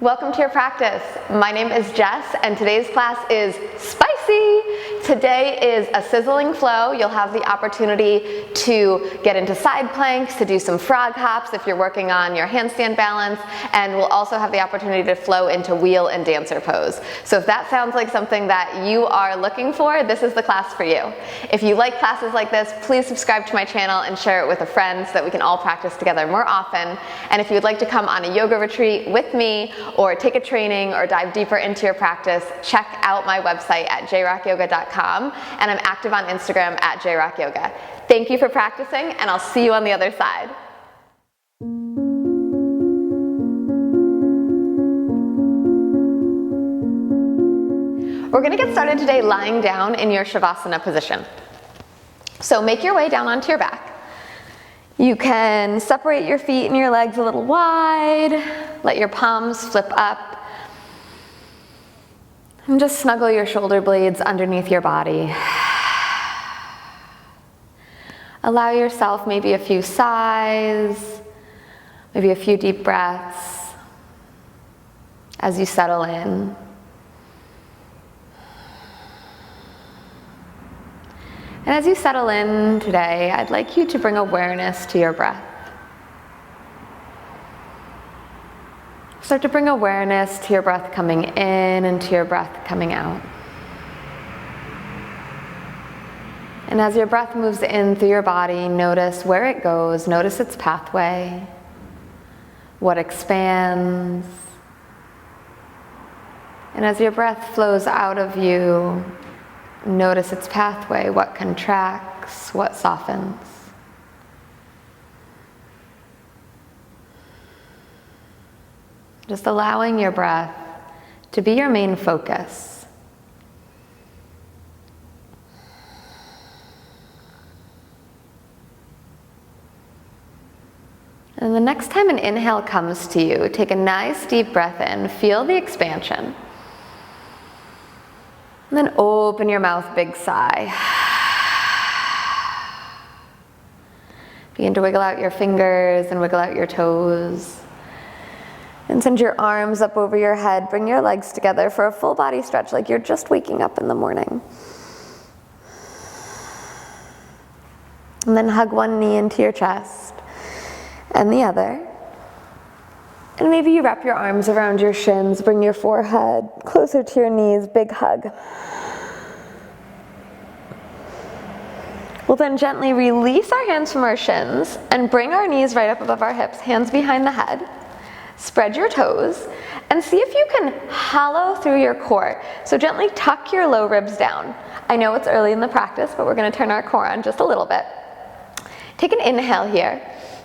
Welcome to your practice. My name is Jess and today's class is spicy. Today is a sizzling flow. You'll have the opportunity to get into side planks, to do some frog hops if you're working on your handstand balance, and we'll also have the opportunity to flow into wheel and dancer pose. So if that sounds like something that you are looking for, this is the class for you. If you like classes like this, please subscribe to my channel and share it with a friend so that we can all practice together more often. And if you would like to come on a yoga retreat with me, or take a training or dive deeper into your practice, check out my website at jrockyoga.com, and I'm active on Instagram at jrockyoga. Thank you for practicing, and I'll see you on the other side. We're going to get started today lying down in your Shavasana position. So make your way down onto your back. You can separate your feet and your legs a little wide, let your palms flip up, and just snuggle your shoulder blades underneath your body. Allow yourself maybe a few sighs, maybe a few deep breaths as you settle in. And as you settle in today, I'd like you to bring awareness to your breath. Start to bring awareness to your breath coming in and to your breath coming out. And as your breath moves in through your body, notice where it goes, notice its pathway, what expands. And as your breath flows out of you, notice its pathway, what contracts, what softens. Just allowing your breath to be your main focus. And the next time an inhale comes to you, take a nice deep breath in, feel the expansion. And then open your mouth, big sigh. Begin to wiggle out your fingers and wiggle out your toes. And send your arms up over your head. Bring your legs together for a full body stretch like you're just waking up in the morning. And then hug one knee into your chest and the other. And maybe you wrap your arms around your shins, bring your forehead closer to your knees, big hug. We'll then gently release our hands from our shins and bring our knees right up above our hips, hands behind the head. Spread your toes and see if you can hollow through your core. So gently tuck your low ribs down. I know it's early in the practice, but we're going to turn our core on just a little bit. Take an inhale here.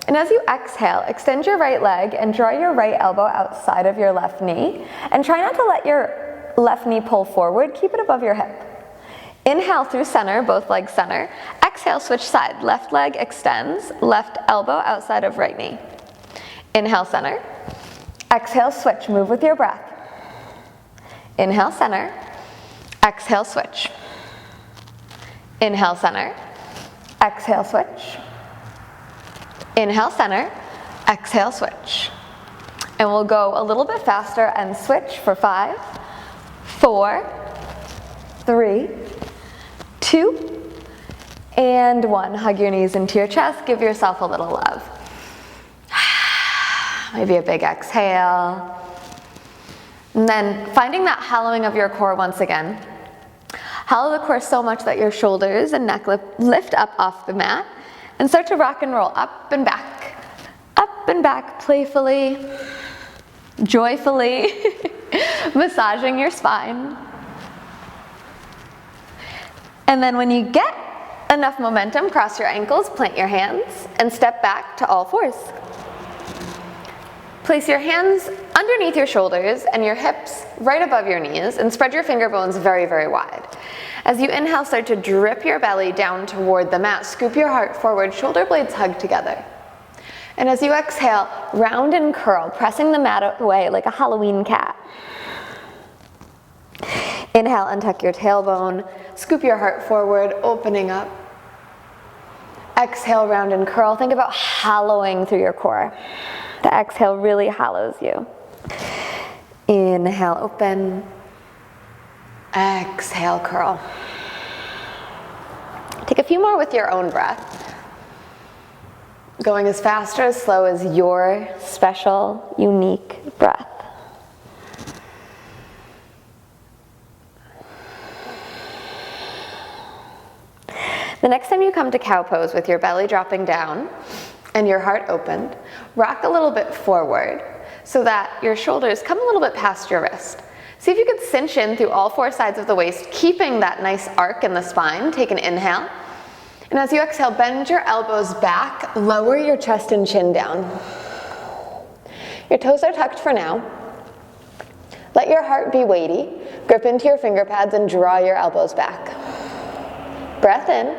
And as you exhale, extend your right leg and draw your right elbow outside of your left knee. And try not to let your left knee pull forward. Keep it above your hip. Inhale through center, both legs center. Exhale, switch side. Left leg extends, left elbow outside of right knee. Inhale, center. Exhale, switch. Move with your breath. Inhale, center. Exhale, switch. Inhale, center. Exhale, switch. Inhale, center, exhale, switch. And we'll go a little bit faster and switch for 5, 4, 3, 2, and 1. Hug your knees into your chest, give yourself a little love. Maybe a big exhale. And then finding that hollowing of your core once again. Hollow the core so much that your shoulders and neck lift up off the mat. And start to rock and roll up and back playfully, joyfully, massaging your spine. And then when you get enough momentum, cross your ankles, plant your hands, and step back to all fours. Place your hands underneath your shoulders and your hips right above your knees, and spread your finger bones very, very wide. As you inhale, start to drip your belly down toward the mat. Scoop your heart forward, shoulder blades hug together. And as you exhale, round and curl, pressing the mat away like a Halloween cat. Inhale, untuck your tailbone, scoop your heart forward, opening up. Exhale, round and curl. Think about hollowing through your core. The exhale really hollows you. Inhale, open. Exhale, curl. Take a few more with your own breath. Going as fast or as slow as your special, unique breath. The next time you come to cow pose with your belly dropping down and your heart opened, rock a little bit forward so that your shoulders come a little bit past your wrist. See if you can cinch in through all four sides of the waist, keeping that nice arc in the spine. Take an inhale. And as you exhale, bend your elbows back, lower your chest and chin down. Your toes are tucked for now. Let your heart be weighty. Grip into your finger pads and draw your elbows back. Breath in.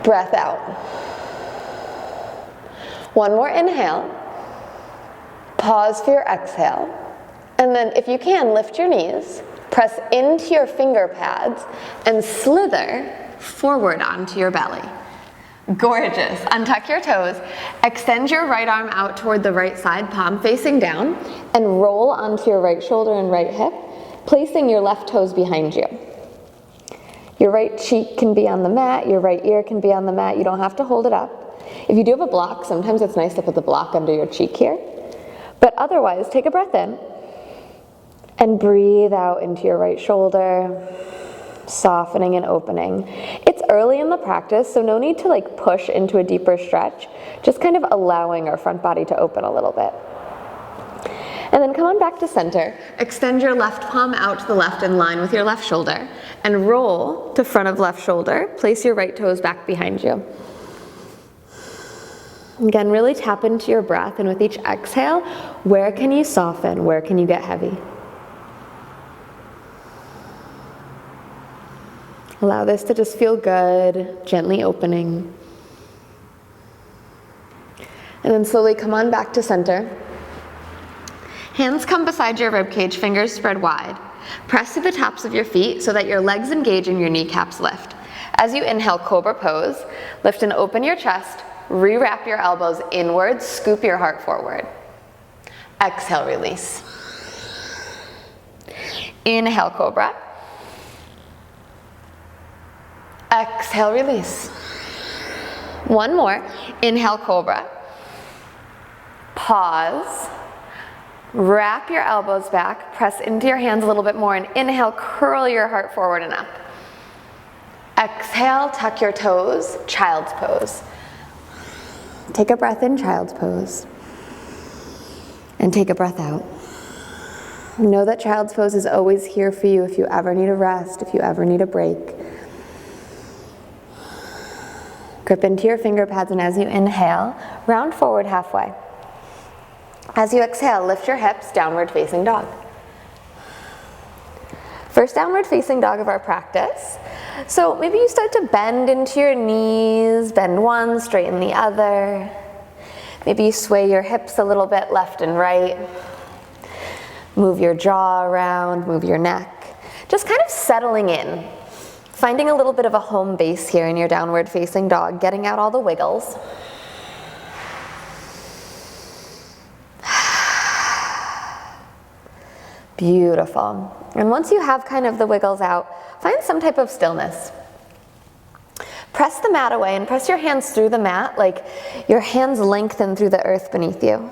Breath out. One more inhale. Pause for your exhale. And then if you can, lift your knees, press into your finger pads, and slither forward onto your belly. Gorgeous. Untuck your toes. Extend your right arm out toward the right side, palm facing down, and roll onto your right shoulder and right hip, placing your left toes behind you. Your right cheek can be on the mat, your right ear can be on the mat. You don't have to hold it up. If you do have a block, sometimes it's nice to put the block under your cheek here. But otherwise, take a breath in and breathe out into your right shoulder, softening and opening. It's early in the practice, so no need to push into a deeper stretch, just kind of allowing our front body to open a little bit. And then come on back to center. Extend your left palm out to the left in line with your left shoulder and roll to front of left shoulder. Place your right toes back behind you. Again, really tap into your breath, and with each exhale, where can you soften? Where can you get heavy? Allow this to just feel good, gently opening. And then slowly come on back to center. Hands come beside your ribcage, fingers spread wide. Press to the tops of your feet so that your legs engage and your kneecaps lift. As you inhale, cobra pose, lift and open your chest, rewrap your elbows inward, scoop your heart forward. Exhale, release. Inhale, cobra. Exhale, release. One more. Inhale, cobra. Pause. Wrap your elbows back. Press into your hands a little bit more, and inhale, curl your heart forward and up. Exhale, tuck your toes, child's pose. Take a breath in, child's pose. And take a breath out. Know that child's pose is always here for you if you ever need a rest, if you ever need a break. Grip into your finger pads, and as you inhale, round forward halfway. As you exhale, lift your hips, downward facing dog. First downward facing dog of our practice. So maybe you start to bend into your knees, bend one, straighten the other. Maybe you sway your hips a little bit left and right. Move your jaw around, move your neck. Just kind of settling in. Finding a little bit of a home base here in your downward facing dog, getting out all the wiggles. Beautiful. And once you have kind of the wiggles out, find some type of stillness. Press the mat away and press your hands through the mat like your hands lengthen through the earth beneath you.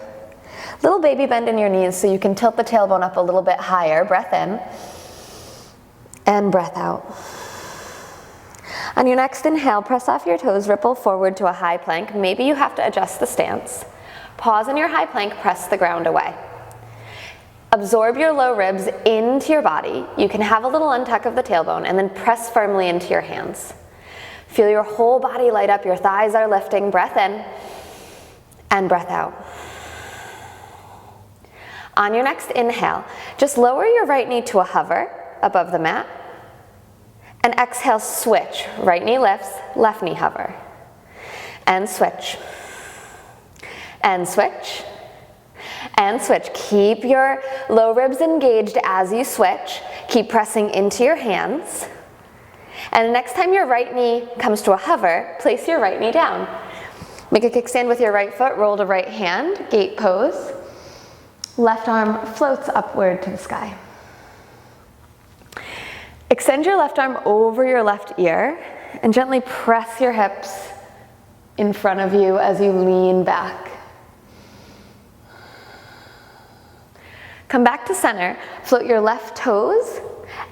Little baby bend in your knees so you can tilt the tailbone up a little bit higher. Breath in and breath out. On your next inhale, press off your toes, ripple forward to a high plank. Maybe you have to adjust the stance. Pause in your high plank, press the ground away. Absorb your low ribs into your body. You can have a little untuck of the tailbone and then press firmly into your hands. Feel your whole body light up, your thighs are lifting. Breath in and breath out. On your next inhale, just lower your right knee to a hover above the mat. And exhale, switch. Right knee lifts, left knee hover. And switch. And switch. And switch. Keep your low ribs engaged as you switch. Keep pressing into your hands. And next time your right knee comes to a hover, place your right knee down. Make a kickstand with your right foot, roll to right hand, gate pose. Left arm floats upward to the sky. Extend your left arm over your left ear and gently press your hips in front of you as you lean back. Come back to center, float your left toes,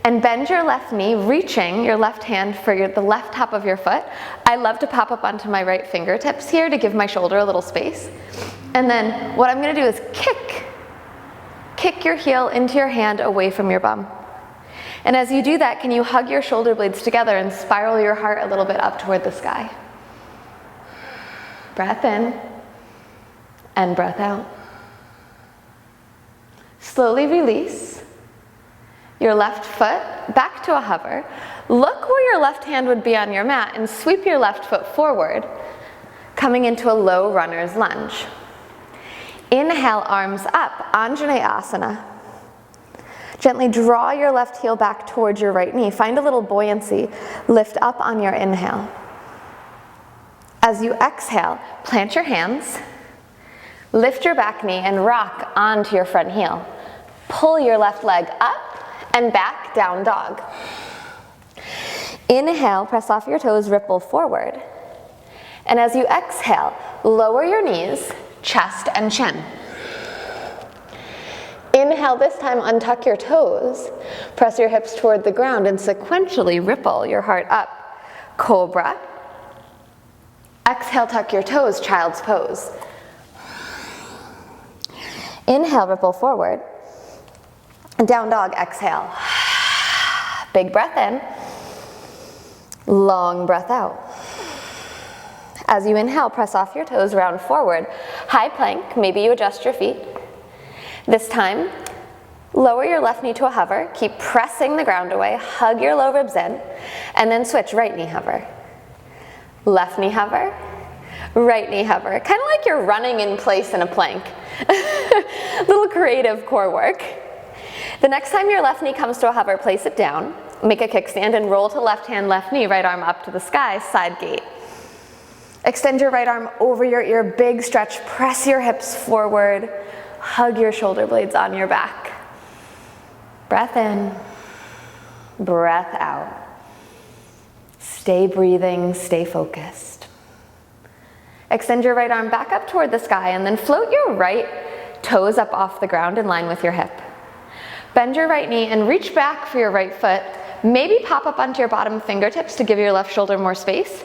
and bend your left knee, reaching your left hand for the left top of your foot. I love to pop up onto my right fingertips here to give my shoulder a little space. And then what I'm gonna do is kick your heel into your hand away from your bum. And as you do that, can you hug your shoulder blades together and spiral your heart a little bit up toward the sky? Breath in and breath out. Slowly release your left foot back to a hover. Look where your left hand would be on your mat and sweep your left foot forward, coming into a low runner's lunge. Inhale, arms up, Anjaneyasana. Gently draw your left heel back towards your right knee. Find a little buoyancy. Lift up on your inhale. As you exhale, plant your hands, lift your back knee and rock onto your front heel. Pull your left leg up and back, down dog. Inhale, press off your toes, ripple forward. And as you exhale, lower your knees, chest and chin. Inhale, this time untuck your toes, press your hips toward the ground and sequentially ripple your heart up. Cobra. Exhale, tuck your toes, child's pose. Inhale, ripple forward. Down dog, exhale. Big breath in. Long breath out. As you inhale, press off your toes, round forward. High plank, maybe you adjust your feet. This time, lower your left knee to a hover. Keep pressing the ground away. Hug your low ribs in. And then switch, right knee hover. Left knee hover. Right knee hover. Kind of like you're running in place in a plank. Little creative core work. The next time your left knee comes to a hover, place it down. Make a kickstand and roll to left hand, left knee, right arm up to the sky, side gate. Extend your right arm over your ear, big stretch, press your hips forward, hug your shoulder blades on your back. Breath in, breath out. Stay breathing, stay focused. Extend your right arm back up toward the sky and then float your right toes up off the ground in line with your hip. Bend your right knee and reach back for your right foot. Maybe pop up onto your bottom fingertips to give your left shoulder more space.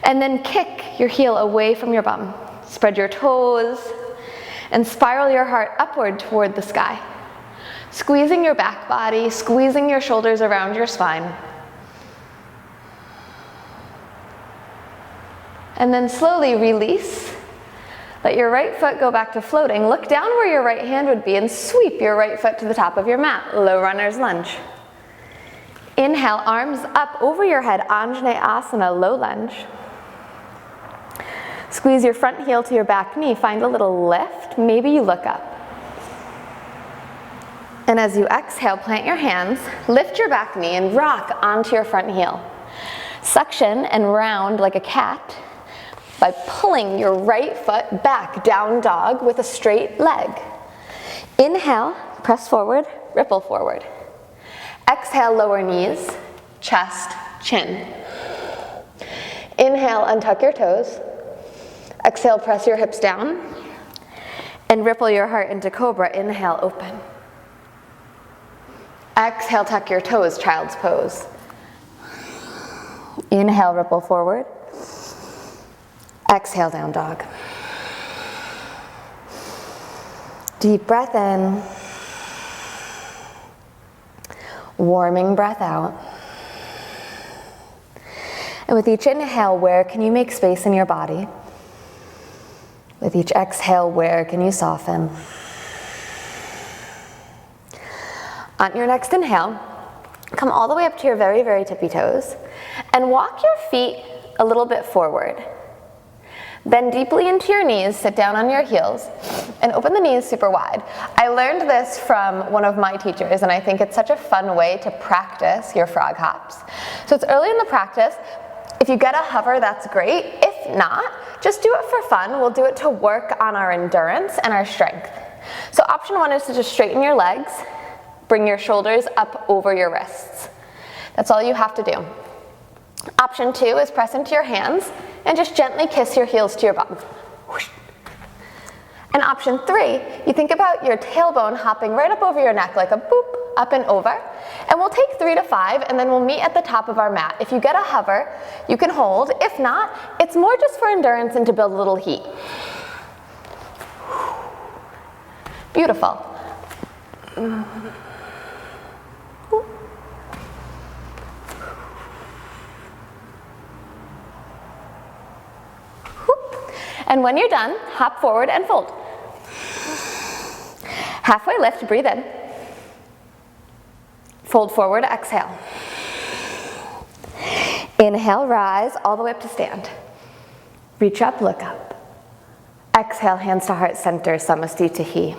And then kick your heel away from your bum. Spread your toes and spiral your heart upward toward the sky. Squeezing your back body, squeezing your shoulders around your spine. And then slowly release. Let your right foot go back to floating. Look down where your right hand would be and sweep your right foot to the top of your mat, low runner's lunge. Inhale, arms up over your head, Anjaneyasana, low lunge. Squeeze your front heel to your back knee, find a little lift, maybe you look up. And as you exhale, plant your hands, lift your back knee and rock onto your front heel. Suction and round like a cat by pulling your right foot back, down dog with a straight leg. Inhale, press forward, ripple forward. Exhale, lower knees, chest, chin. Inhale, untuck your toes. Exhale, press your hips down. And ripple your heart into cobra. Inhale, open. Exhale, tuck your toes, child's pose. Inhale, ripple forward. Exhale, down dog. Deep breath in. Warming breath out. And with each inhale, where can you make space in your body? With each exhale, where can you soften? On your next inhale, come all the way up to your very, very tippy toes and walk your feet a little bit forward. Bend deeply into your knees, sit down on your heels, and open the knees super wide. I learned this from one of my teachers, and I think it's such a fun way to practice your frog hops. So it's early in the practice. If you get a hover, that's great. If not, just do it for fun. We'll do it to work on our endurance and our strength. So option one is to just straighten your legs, bring your shoulders up over your wrists. That's all you have to do. Option two is press into your hands and just gently kiss your heels to your bum. And option three, you think about your tailbone hopping right up over your neck like a boop, up and over. And we'll take 3 to 5 and then we'll meet at the top of our mat. If you get a hover, you can hold. If not, it's more just for endurance and to build a little heat. Beautiful. And when you're done, hop forward and fold. Halfway lift, breathe in. Fold forward, exhale. Inhale, rise all the way up to stand. Reach up, look up. Exhale, hands to heart center, Samastitihi.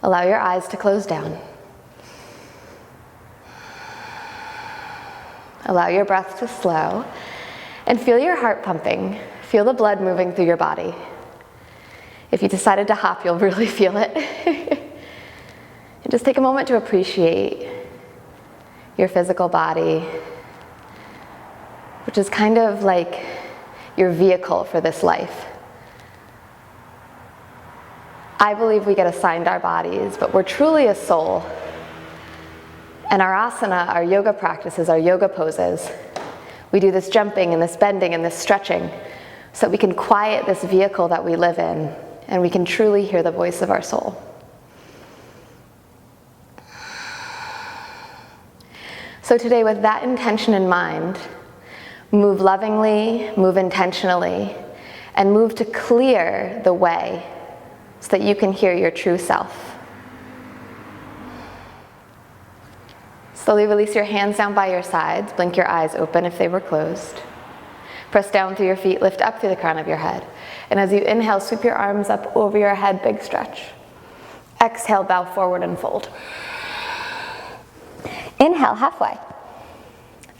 Allow your eyes to close down. Allow your breath to slow and feel your heart pumping. Feel the blood moving through your body. If you decided to hop, you'll really feel it. And just take a moment to appreciate your physical body, which is kind of like your vehicle for this life. I believe we get assigned our bodies, but we're truly a soul. And our asana, our yoga practices, our yoga poses, we do this jumping and this bending and this stretching so that we can quiet this vehicle that we live in and we can truly hear the voice of our soul. So today, with that intention in mind, move lovingly, move intentionally, and move to clear the way so that you can hear your true self. Slowly release your hands down by your sides. Blink your eyes open if they were closed. Press down through your feet, lift up through the crown of your head. And as you inhale, sweep your arms up over your head, big stretch. Exhale, bow forward and fold. Inhale, halfway.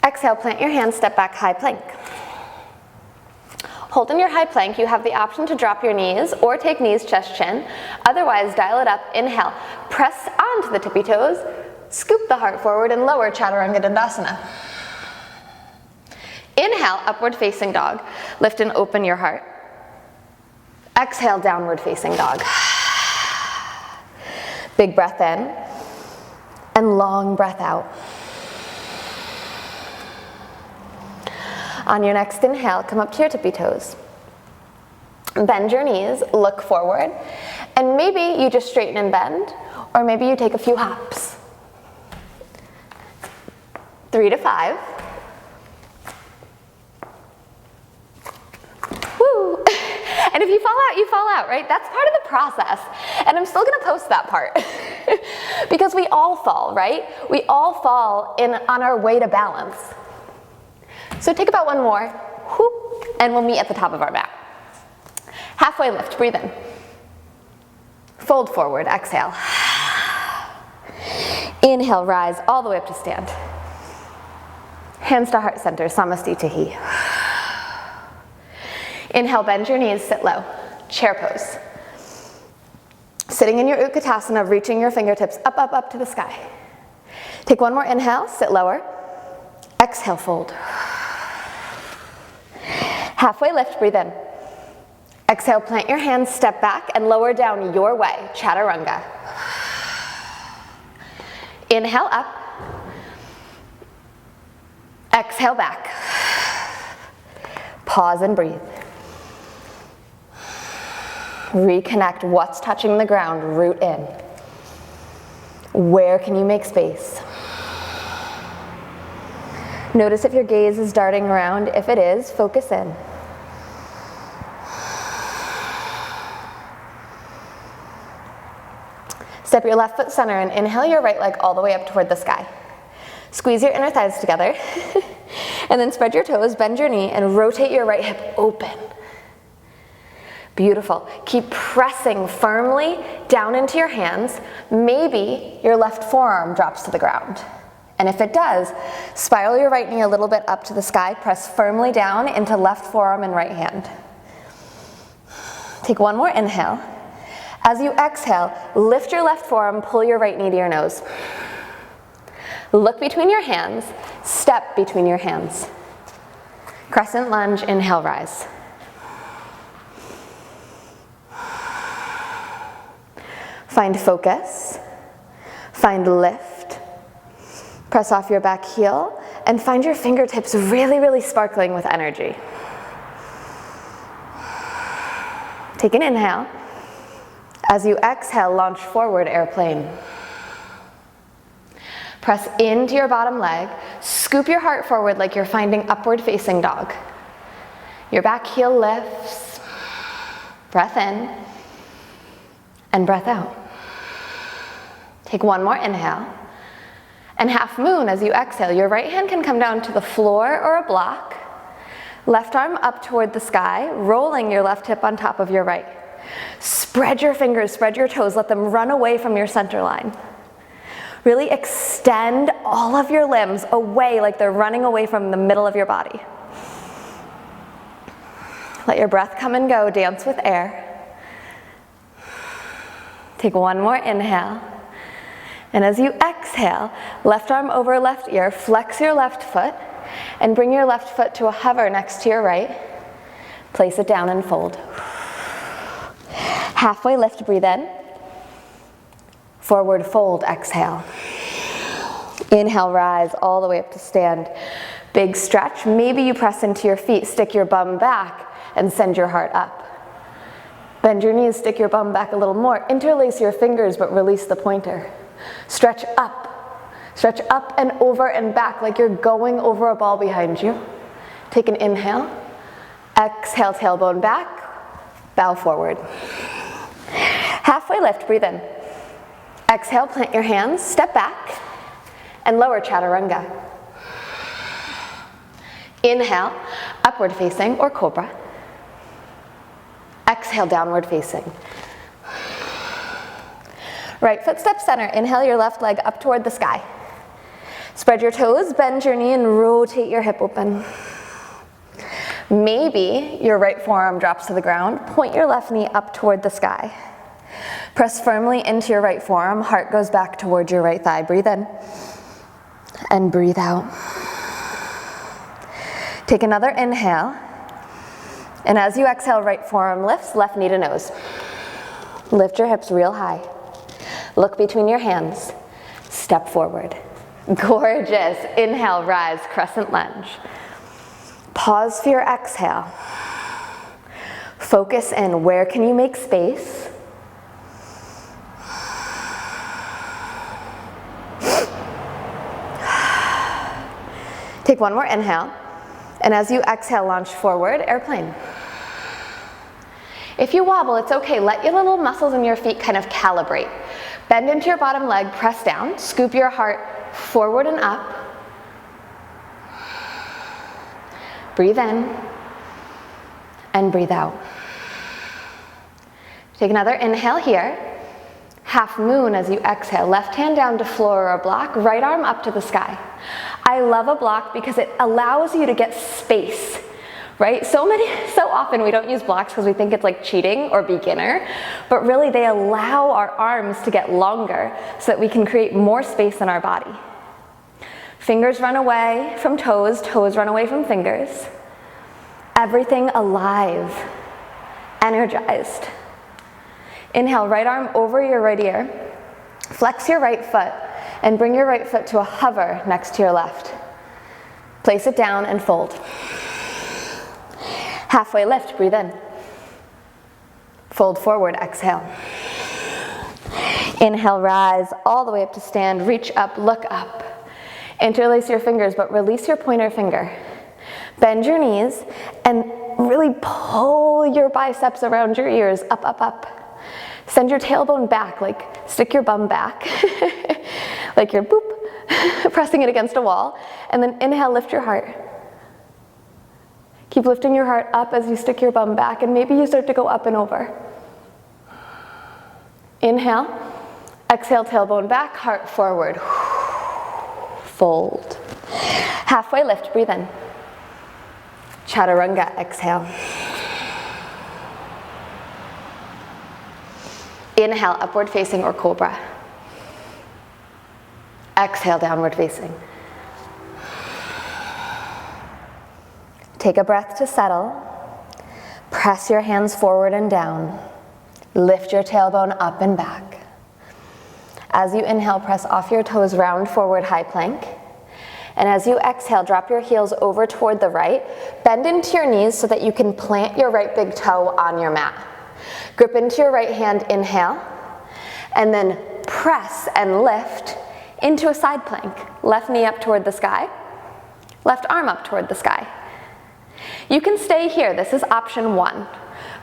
Exhale, plant your hands, step back, high plank. Hold in your high plank. You have the option to drop your knees or take knees, chest, chin. Otherwise, dial it up. Inhale, press onto the tippy toes, scoop the heart forward and lower Chaturanga Dandasana. Inhale, upward facing dog. Lift and open your heart. Exhale, downward facing dog. Big breath in and long breath out. On your next inhale, come up to your tippy toes. Bend your knees, look forward, and maybe you just straighten and bend, or maybe you take a few hops. 3 to 5. Woo! And if you fall out, right? That's part of the process. And I'm still gonna post that part. Because we all fall, right? We all fall on our way to balance. So take about one more, whoop, and we'll meet at the top of our mat. Halfway lift, breathe in. Fold forward, exhale. Inhale, rise all the way up to stand. Hands to heart center, Samastitihi. Inhale, bend your knees, sit low, chair pose. Sitting in your Utkatasana, reaching your fingertips up, up, up to the sky. Take one more inhale, sit lower. Exhale, fold. Halfway lift, breathe in. Exhale, plant your hands, step back, and lower down your way, Chaturanga. Inhale up. Exhale back. Pause and breathe. Reconnect what's touching the ground, root in. Where can you make space? Notice if your gaze is darting around. If it is, focus in. Step your left foot center and inhale your right leg all the way up toward the sky. Squeeze your inner thighs together. And then spread your toes, bend your knee, and rotate your right hip open. Beautiful. Keep pressing firmly down into your hands. Maybe your left forearm drops to the ground. And if it does, spiral your right knee a little bit up to the sky. Press firmly down into left forearm and right hand. Take one more inhale. As you exhale, lift your left forearm, pull your right knee to your nose. Look between your hands, step between your hands. Crescent lunge, inhale, rise. Find focus, find lift, press off your back heel, and find your fingertips really, really sparkling with energy. Take an inhale. As you exhale, launch forward, airplane. Press into your bottom leg, scoop your heart forward like you're finding upward facing dog. Your back heel lifts, breath in, and breath out. Take one more inhale, and half moon as you exhale. Your right hand can come down to the floor or a block, left arm up toward the sky, rolling your left hip on top of your right. Spread your fingers, spread your toes, let them run away from your center line. Really extend all of your limbs away like they're running away from the middle of your body. Let your breath come and go, dance with air. Take one more inhale. And as you exhale, left arm over left ear, flex your left foot, and bring your left foot to a hover next to your right. Place it down and fold. Halfway lift, breathe in. Forward fold, exhale. Inhale, rise all the way up to stand. Big stretch. Maybe you press into your feet, stick your bum back, and send your heart up. Bend your knees, stick your bum back a little more. Interlace your fingers, but release the pointer. Stretch up and over and back like you're going over a ball behind you. Take an inhale. Exhale, tailbone back, bow forward. Halfway lift, breathe in. Exhale, plant your hands, step back, and lower chaturanga. Inhale, upward facing or cobra. Exhale, downward facing. Right foot step center. Inhale your left leg up toward the sky. Spread your toes, bend your knee, and rotate your hip open. Maybe your right forearm drops to the ground. Point your left knee up toward the sky. Press firmly into your right forearm. Heart goes back towards your right thigh. Breathe in and breathe out. Take another inhale. And as you exhale, right forearm lifts, left knee to nose. Lift your hips real high. Look between your hands. Step forward. Gorgeous. Inhale, rise, crescent lunge. Pause for your exhale. Focus in. Where can you make space? Take one more inhale. And as you exhale, launch forward, airplane. If you wobble, it's okay. Let your little muscles in your feet kind of calibrate. Bend into your bottom leg, press down, scoop your heart forward and up. Breathe in and breathe out. Take another inhale here. Half moon as you exhale. Left hand down to floor or a block, right arm up to the sky. I love a block because it allows you to get space, right? So often we don't use blocks because we think it's like cheating or beginner, but really they allow our arms to get longer so that we can create more space in our body. Fingers run away from toes, toes run away from fingers. Everything alive, energized. Inhale, right arm over your right ear. Flex your right foot and bring your right foot to a hover next to your left. Place it down and fold. Halfway lift, breathe in. Fold forward, exhale. Inhale, rise all the way up to stand. Reach up, look up. Interlace your fingers, but release your pointer finger. Bend your knees and really pull your biceps around your ears, up, up, up. Send your tailbone back, like stick your bum back, like you're boop, pressing it against a wall. And then inhale, lift your heart. Keep lifting your heart up as you stick your bum back, and maybe you start to go up and over. Inhale, exhale, tailbone back, heart forward. Fold. Halfway lift, breathe in. Chaturanga, exhale. Inhale, upward facing or cobra. Exhale, downward facing. Take a breath to settle. Press your hands forward and down. Lift your tailbone up and back. As you inhale, press off your toes, round forward, high plank. And as you exhale, drop your heels over toward the right. Bend into your knees so that you can plant your right big toe on your mat. Grip into your right hand, inhale. And then press and lift into a side plank. Left knee up toward the sky. Left arm up toward the sky. You can stay here. This is option 1,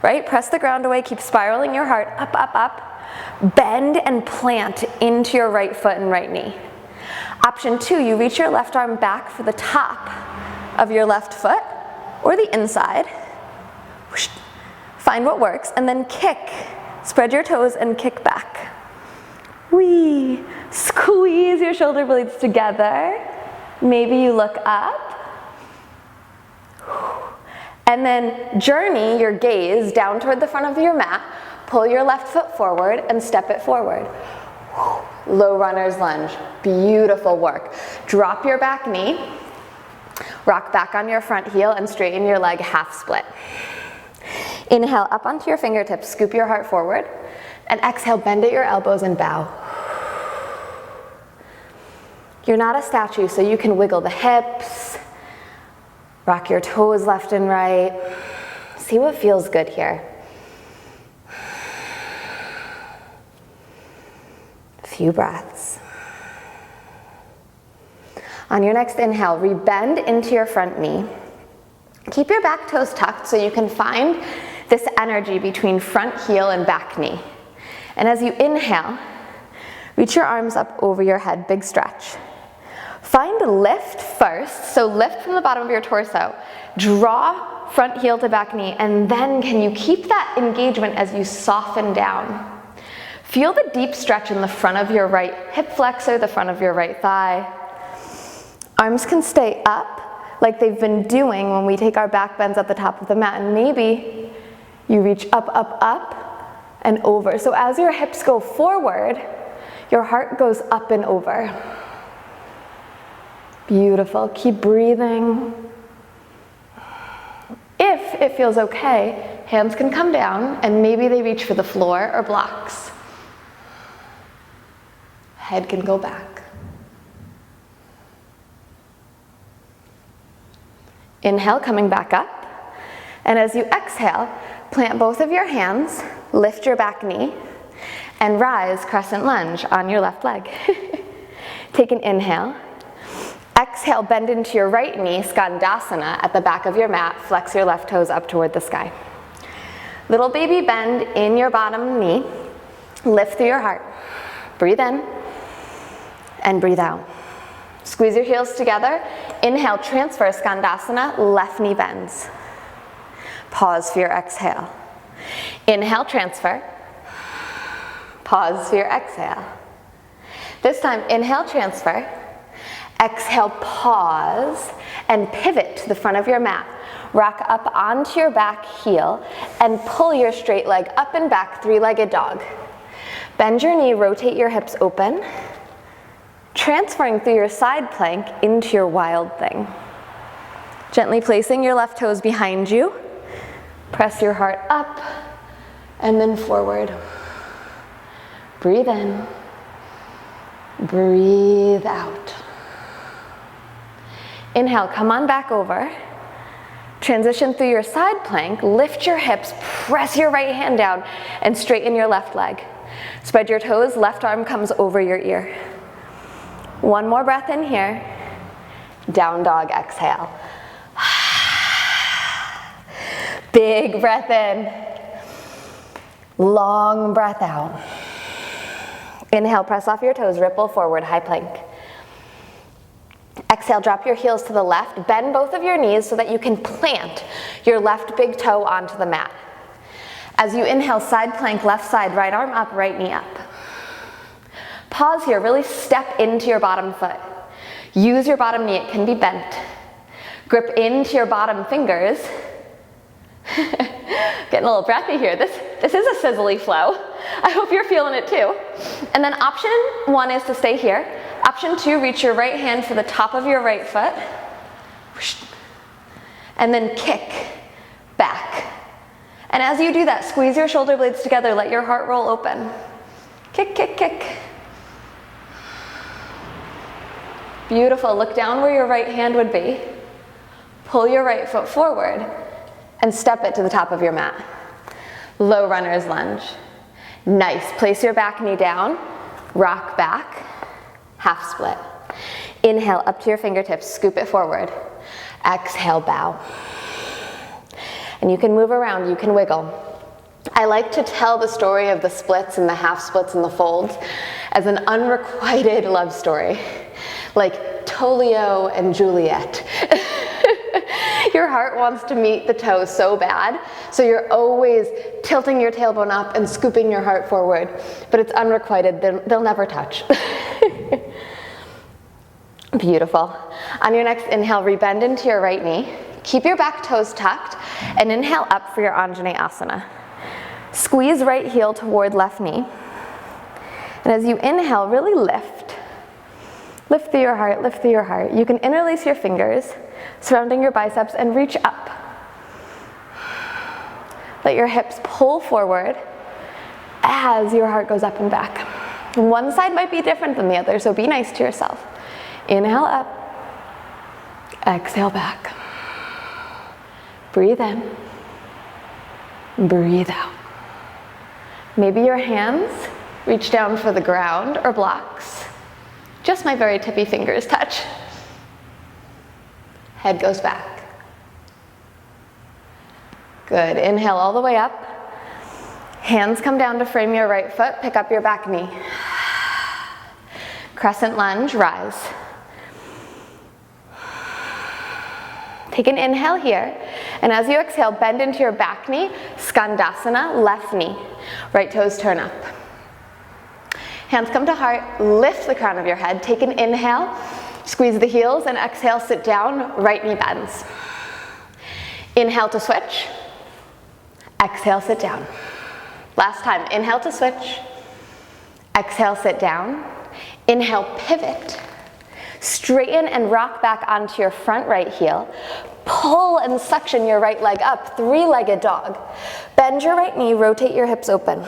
right? Press the ground away. Keep spiraling your heart up, up, up. Bend and plant into your right foot and right knee. Option 2, you reach your left arm back for the top of your left foot or the inside. Find what works and then kick. Spread your toes and kick back. Whee! Squeeze your shoulder blades together. Maybe you look up. And then journey your gaze down toward the front of your mat. Pull your left foot forward and step it forward. Low runner's lunge. Beautiful work. Drop your back knee. Rock back on your front heel and straighten your leg half split. Inhale up onto your fingertips. Scoop your heart forward. And exhale, bend at your elbows and bow. You're not a statue, so you can wiggle the hips. Rock your toes left and right. See what feels good here. Few breaths. On your next inhale, rebend into your front knee. Keep your back toes tucked so you can find this energy between front heel and back knee. And as you inhale, reach your arms up over your head, big stretch. Find lift first, so lift from the bottom of your torso. Draw front heel to back knee, and then can you keep that engagement as you soften down? Feel the deep stretch in the front of your right hip flexor, the front of your right thigh. Arms can stay up like they've been doing when we take our back bends at the top of the mat, and maybe you reach up, up, up, and over. So as your hips go forward, your heart goes up and over. Beautiful. Keep breathing. If it feels okay, hands can come down and maybe they reach for the floor or blocks. Head can go back. Inhale, coming back up. And as you exhale, plant both of your hands, lift your back knee, and rise crescent lunge on your left leg. Take an inhale. Exhale, bend into your right knee, Skandasana at the back of your mat. Flex your left toes up toward the sky. Little baby bend in your bottom knee. Lift through your heart. Breathe in and breathe out. Squeeze your heels together. Inhale, transfer, Skandasana, left knee bends. Pause for your exhale. Inhale, transfer. Pause for your exhale. This time, inhale, transfer. Exhale, pause, and pivot to the front of your mat. Rock up onto your back heel and pull your straight leg up and back, three-legged dog. Bend your knee, rotate your hips open, transferring through your side plank into your wild thing. Gently placing your left toes behind you. Press your heart up and then forward. Breathe in, breathe out. Inhale, come on back over. Transition through your side plank, lift your hips, press your right hand down, and straighten your left leg. Spread your toes, left arm comes over your ear. One more breath in here. Down dog, exhale. Big breath in. Long breath out. Inhale, press off your toes, ripple forward, high plank. Exhale, drop your heels to the left, bend both of your knees so that you can plant your left big toe onto the mat. As you inhale, side plank, left side, right arm up, right knee up. Pause here, really step into your bottom foot. Use your bottom knee, it can be bent. Grip into your bottom fingers. Getting a little breathy here. This is a SIZZLE flow. I hope you're feeling it too. And then option 1 is to stay here. Option 2, reach your right hand for the top of your right foot. And then kick back. And as you do that, squeeze your shoulder blades together, let your heart roll open. Kick, kick, kick. Beautiful, look down where your right hand would be. Pull your right foot forward and step it to the top of your mat. Low runner's lunge. Nice, place your back knee down, rock back, half split. Inhale up to your fingertips, scoop it forward. Exhale, bow. And you can move around, you can wiggle. I like to tell the story of the splits and the half splits and the folds as an unrequited love story, like Tolio and Juliet. Your heart wants to meet the toe so bad, so you're always tilting your tailbone up and scooping your heart forward, but it's unrequited, they'll never touch. Beautiful. On your next inhale, rebend into your right knee. Keep your back toes tucked and inhale up for your Anjaneyasana. Squeeze right heel toward left knee. And as you inhale, really lift. Lift through your heart, lift through your heart. You can interlace your fingers, surrounding your biceps, and reach up. Let your hips pull forward as your heart goes up and back. One side might be different than the other, so be nice to yourself. Inhale up, exhale back. Breathe in, breathe out. Maybe your hands reach down for the ground or blocks. Just my very tippy fingers touch. Head goes back. Good, inhale all the way up. Hands come down to frame your right foot, pick up your back knee. Crescent lunge, rise. Take an inhale here, and as you exhale, bend into your back knee, Skandasana, left knee. Right toes turn up. Hands come to heart, lift the crown of your head, take an inhale, squeeze the heels, and exhale, sit down, right knee bends. Inhale to switch, exhale, sit down. Last time, inhale to switch, exhale, sit down. Inhale, pivot. Straighten and rock back onto your front right heel. Pull and suction your right leg up, three-legged dog. Bend your right knee, rotate your hips open.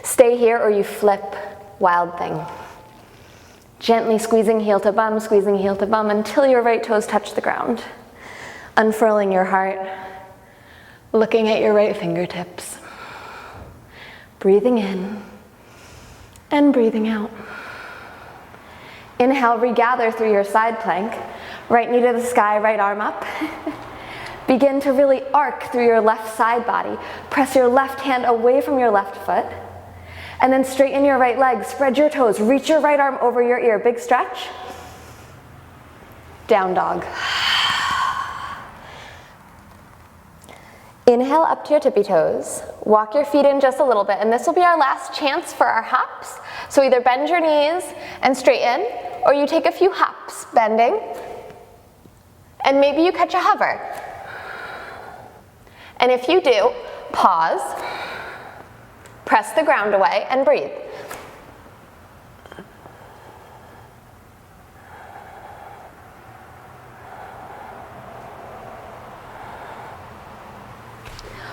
Stay here or you flip, wild thing. Gently squeezing heel to bum until your right toes touch the ground. Unfurling your heart, looking at your right fingertips. Breathing in and breathing out. Inhale, regather through your side plank. Right knee to the sky, right arm up. Begin to really arc through your left side body. Press your left hand away from your left foot. And then straighten your right leg, spread your toes, reach your right arm over your ear. Big stretch. Down dog. Inhale up to your tippy toes. Walk your feet in just a little bit, and this will be our last chance for our hops. So either bend your knees and straighten, or you take a few hops, bending, and maybe you catch a hover. And if you do, pause, press the ground away, and breathe.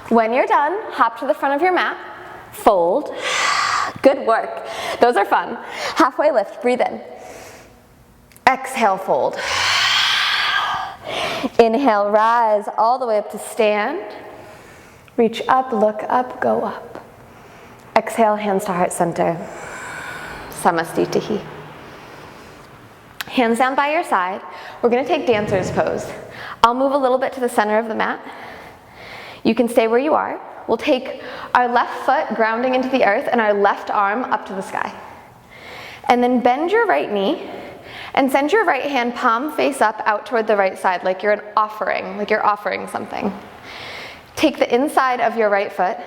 When you're done, hop to the front of your mat, fold. Good work. Those are fun. Halfway lift, breathe in. Exhale, fold. Inhale, rise all the way up to stand. Reach up, look up, go up. Exhale, hands to heart center. Samastitihi. Hands down by your side. We're going to take dancer's pose. I'll move a little bit to the center of the mat. You can stay where you are. We'll take our left foot grounding into the earth and our left arm up to the sky. And then bend your right knee and send your right hand palm face up out toward the right side like you're offering something. Take the inside of your right foot.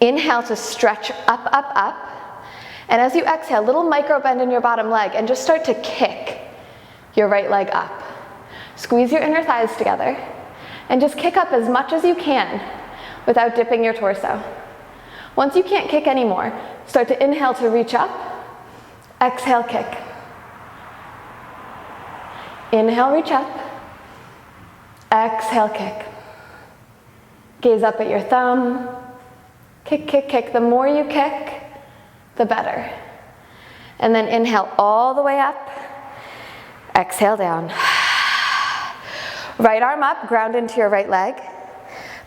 Inhale to stretch up, up, up. And as you exhale, little micro bend in your bottom leg and just start to kick your right leg up. Squeeze your inner thighs together and just kick up as much as you can without dipping your torso. Once you can't kick anymore, start to inhale to reach up, exhale, kick. Inhale, reach up, exhale, kick. Gaze up at your thumb, kick, kick, kick. The more you kick, the better. And then inhale all the way up, exhale down. Right arm up, ground into your right leg.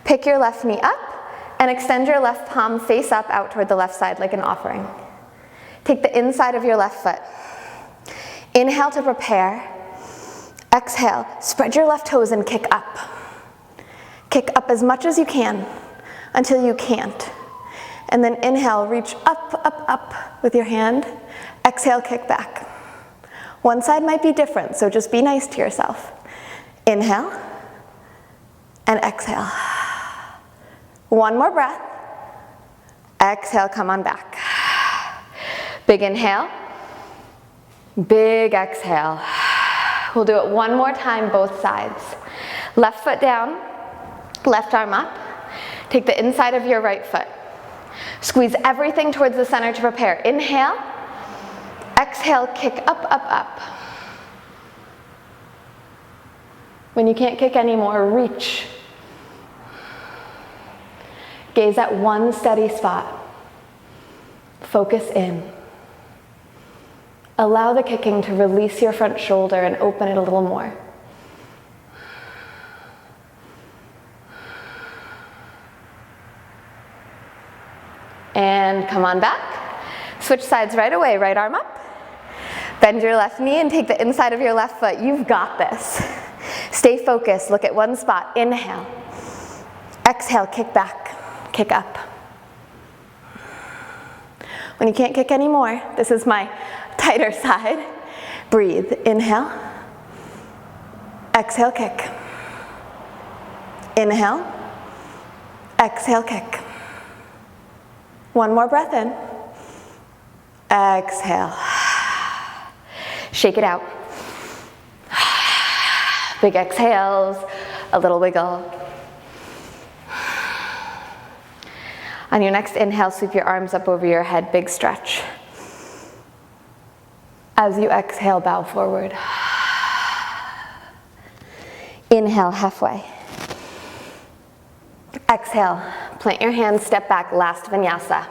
Pick your left knee up and extend your left palm face up out toward the left side like an offering. Take the inside of your left foot. Inhale to prepare. Exhale, spread your left toes and kick up. Kick up as much as you can until you can't. And then inhale, reach up, up, up with your hand. Exhale, kick back. One side might be different, so just be nice to yourself. Inhale and exhale. One more breath. Exhale, come on back. Big inhale, big exhale. We'll do it one more time, both sides. Left foot down, left arm up. Take the inside of your right foot. Squeeze everything towards the center to prepare. Inhale, exhale, kick up, up, up. When you can't kick anymore, reach. Gaze at one steady spot. Focus in. Allow the kicking to release your front shoulder and open it a little more. And come on back. Switch sides right away, right arm up. Bend your left knee and take the inside of your left foot. You've got this. Stay focused, look at one spot. Inhale. Exhale, kick back, kick up. When you can't kick anymore, this is my tighter side. Breathe, inhale. Exhale, kick. Inhale. Exhale, kick. One more breath in. Exhale. Shake it out. Big exhales, a little wiggle. On your next inhale, sweep your arms up over your head, big stretch. As you exhale, bow forward. Inhale, halfway. Exhale, plant your hands, step back, last vinyasa.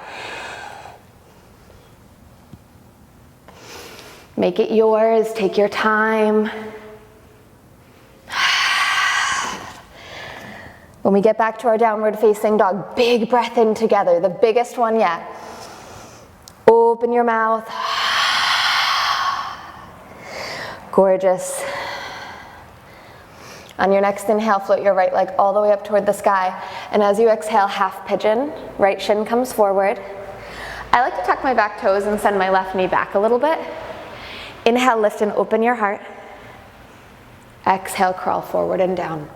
Make it yours, take your time. When we get back to our downward facing dog, big breath in together, the biggest one yet. Open your mouth. Gorgeous. On your next inhale, float your right leg all the way up toward the sky. And as you exhale, half pigeon, right shin comes forward. I like to tuck my back toes and send my left knee back a little bit. Inhale, lift and open your heart. Exhale, crawl forward and down.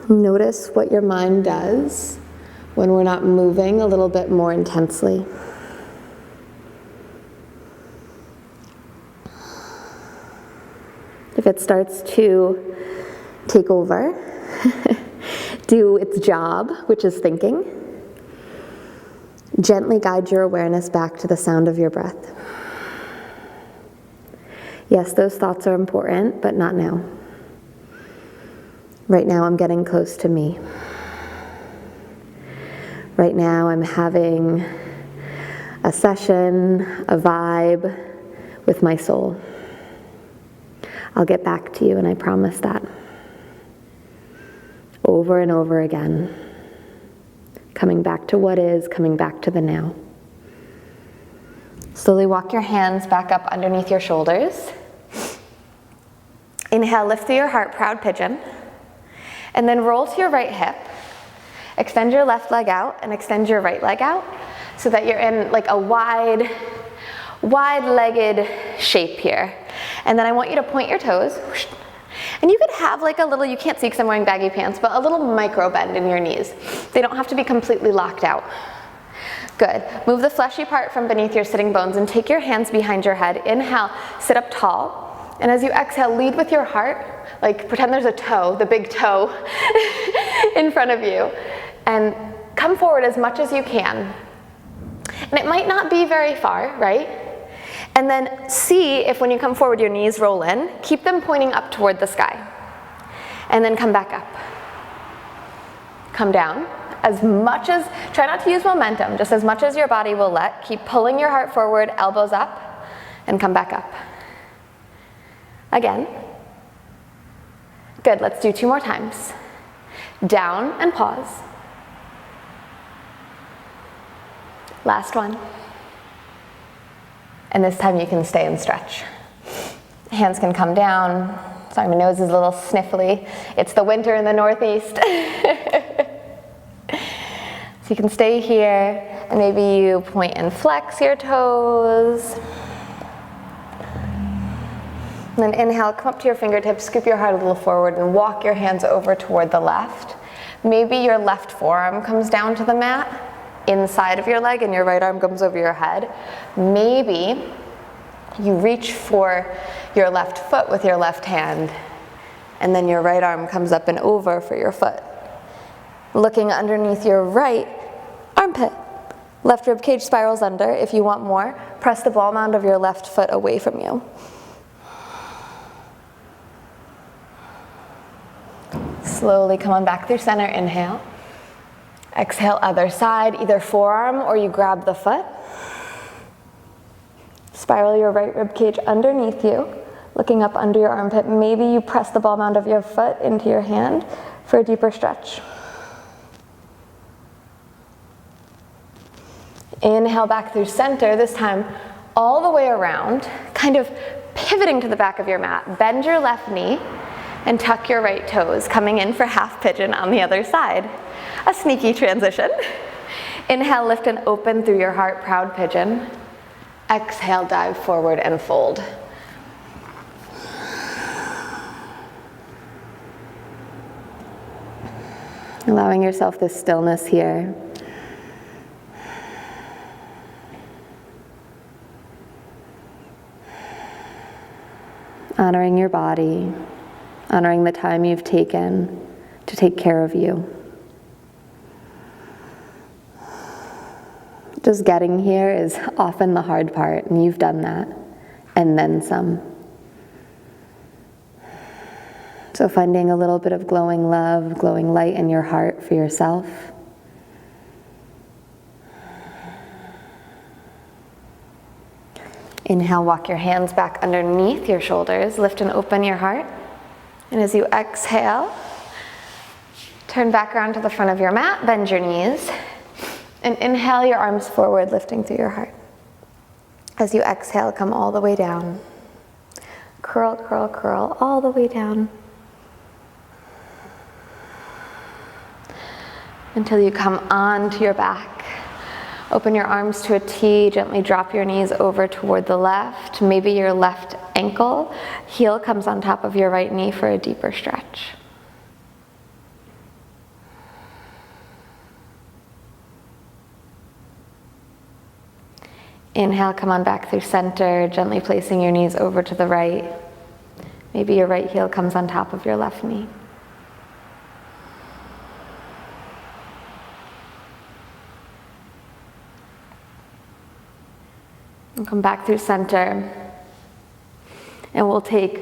Notice what your mind does when we're not moving a little bit more intensely. If it starts to take over, do its job, which is thinking, gently guide your awareness back to the sound of your breath. Yes, those thoughts are important, but not now. Right now I'm getting close to me. Right now I'm having a session, a vibe with my soul. I'll get back to you, and I promise that. Over and over again. Coming back to what is, coming back to the now. Slowly walk your hands back up underneath your shoulders. Inhale, lift through your heart, proud pigeon. And then roll to your right hip. Extend your left leg out and extend your right leg out so that you're in like a wide-legged shape here. And then I want you to point your toes. And you could have like a little, you can't see because I'm wearing baggy pants, but a little micro bend in your knees. They don't have to be completely locked out. Good. Move the fleshy part from beneath your sitting bones and take your hands behind your head. Inhale, sit up tall. And as you exhale, lead with your heart. like pretend there's a toe, the big toe in front of you, and come forward as much as you can. And it might not be very far, right? And then see if when you come forward your knees roll in, keep them pointing up toward the sky. And then come back up. Come down. As much as, try not to use momentum, just as much as your body will let. Keep pulling your heart forward, elbows up, and come back up. Again. Good, let's do 2 more times. Down and pause. Last one. And this time you can stay and stretch. Hands can come down. Sorry, my nose is a little sniffly. It's the winter in the Northeast. So you can stay here, and maybe you point and flex your toes. And then inhale, come up to your fingertips, scoop your heart a little forward, and walk your hands over toward the left. Maybe your left forearm comes down to the mat, inside of your leg, and your right arm comes over your head. Maybe you reach for your left foot with your left hand, and then your right arm comes up and over for your foot. Looking underneath your right armpit. Left rib cage spirals under. If you want more, press the ball mound of your left foot away from you. Slowly come on back through center, inhale. Exhale, other side, either forearm or you grab the foot. Spiral your right rib cage underneath you, looking up under your armpit. Maybe you press the ball mound of your foot into your hand for a deeper stretch. Inhale back through center, this time all the way around, kind of pivoting to the back of your mat. Bend your left knee and tuck your right toes, coming in for half pigeon on the other side. A sneaky transition. Inhale, lift and open through your heart, proud pigeon. Exhale, dive forward and fold. Allowing yourself this stillness here. Honoring your body, honoring the time you've taken to take care of you. Just getting here is often the hard part, and you've done that, and then some. So finding a little bit of glowing love, glowing light in your heart for yourself. Inhale, walk your hands back underneath your shoulders, lift and open your heart. And as you exhale, turn back around to the front of your mat, bend your knees, and inhale your arms forward, lifting through your heart. As you exhale, come all the way down. Curl, curl, curl, all the way down. Until you come onto your back. Open your arms to a T, gently drop your knees over toward the left. Maybe your left ankle, heel comes on top of your right knee for a deeper stretch. Inhale, come on back through center, gently placing your knees over to the right. Maybe your right heel comes on top of your left knee. And come back through center. And we'll take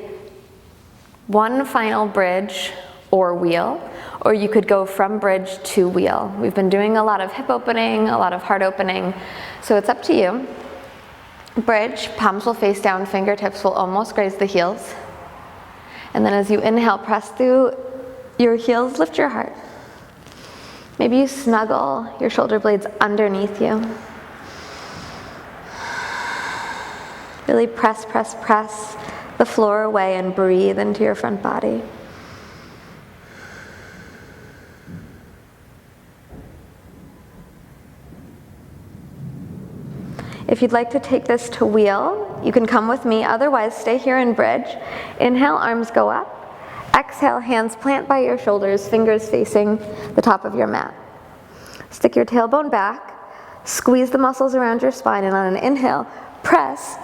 one final bridge or wheel, or you could go from bridge to wheel. We've been doing a lot of hip opening, a lot of heart opening, so it's up to you. Bridge, palms will face down, fingertips will almost graze the heels. And then as you inhale, press through your heels, lift your heart. Maybe you snuggle your shoulder blades underneath you. Really press, press, press the floor away and breathe into your front body. If you'd like to take this to wheel, you can come with me. Otherwise, stay here in bridge. Inhale, arms go up. Exhale, hands plant by your shoulders, fingers facing the top of your mat. Stick your tailbone back. Squeeze the muscles around your spine, and on an inhale, press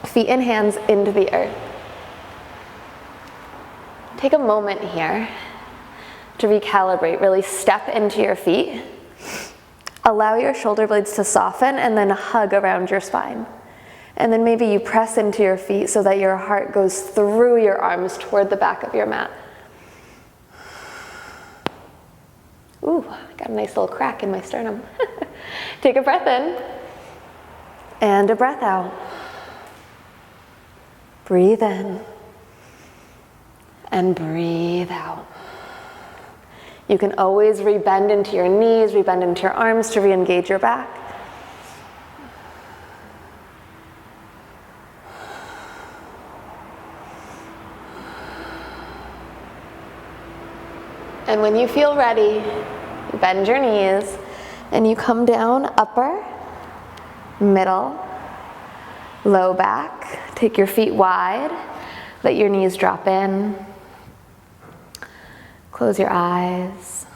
feet and hands into the earth. take a moment here to recalibrate. Really step into your feet. Allow your shoulder blades to soften and then hug around your spine. And then maybe you press into your feet so that your heart goes through your arms toward the back of your mat. Ooh, got a nice little crack in my sternum. Take a breath in and a breath out. Breathe in and breathe out. You can always rebend into your knees, rebend into your arms to re-engage your back. And when you feel ready, you bend your knees and you come down upper, middle, low back. Take your feet wide, let your knees drop in. Close your eyes.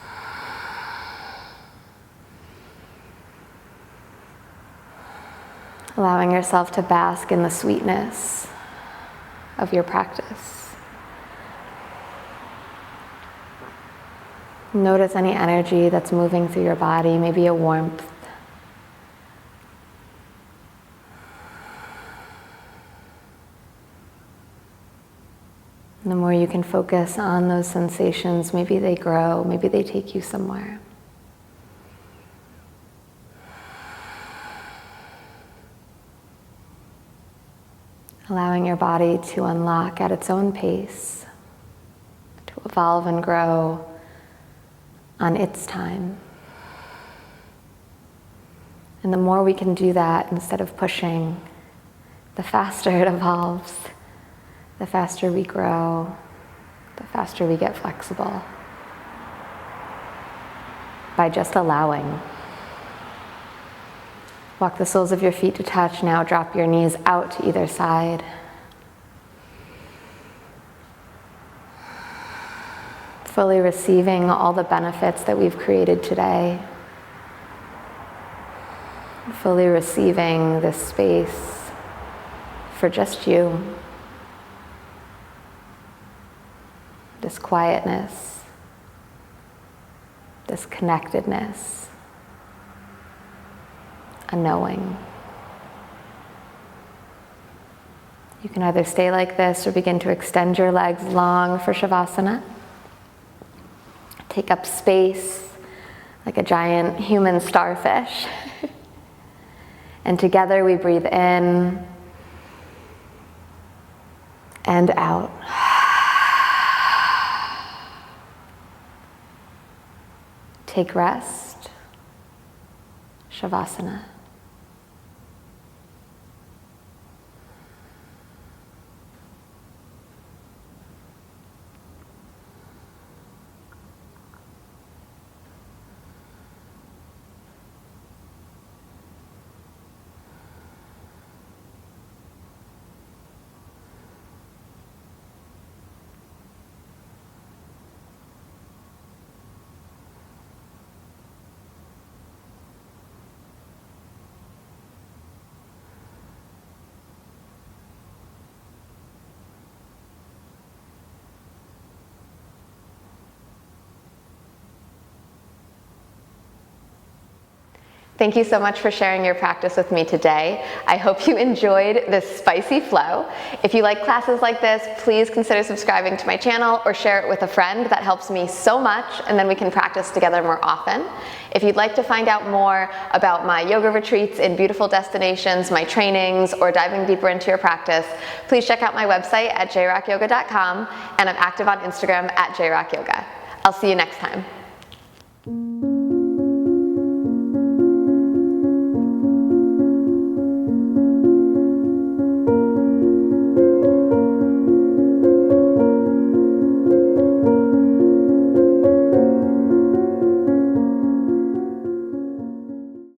Allowing yourself to bask in the sweetness of your practice. Notice any energy that's moving through your body, maybe a warmth. And the more you can focus on those sensations, maybe they grow, maybe they take you somewhere. Allowing your body to unlock at its own pace, to evolve and grow on its time. And the more we can do that instead of pushing, the faster it evolves. The faster we grow, the faster we get flexible. By just allowing. Walk the soles of your feet to touch. Now drop your knees out to either side. Fully receiving all the benefits that we've created today. Fully receiving this space for just you. This quietness, this connectedness, a knowing. You can either stay like this or begin to extend your legs long for Shavasana. Take up space like a giant human starfish. And together we breathe in and out. Take rest, Shavasana. Thank you so much for sharing your practice with me today. I hope you enjoyed this spicy flow. If you like classes like this, please consider subscribing to my channel or share it with a friend. That helps me so much, and then we can practice together more often. If you'd like to find out more about my yoga retreats in beautiful destinations, my trainings, or diving deeper into your practice, please check out my website at jrockyoga.com, and I'm active on Instagram at jrockyoga. I'll see you next time.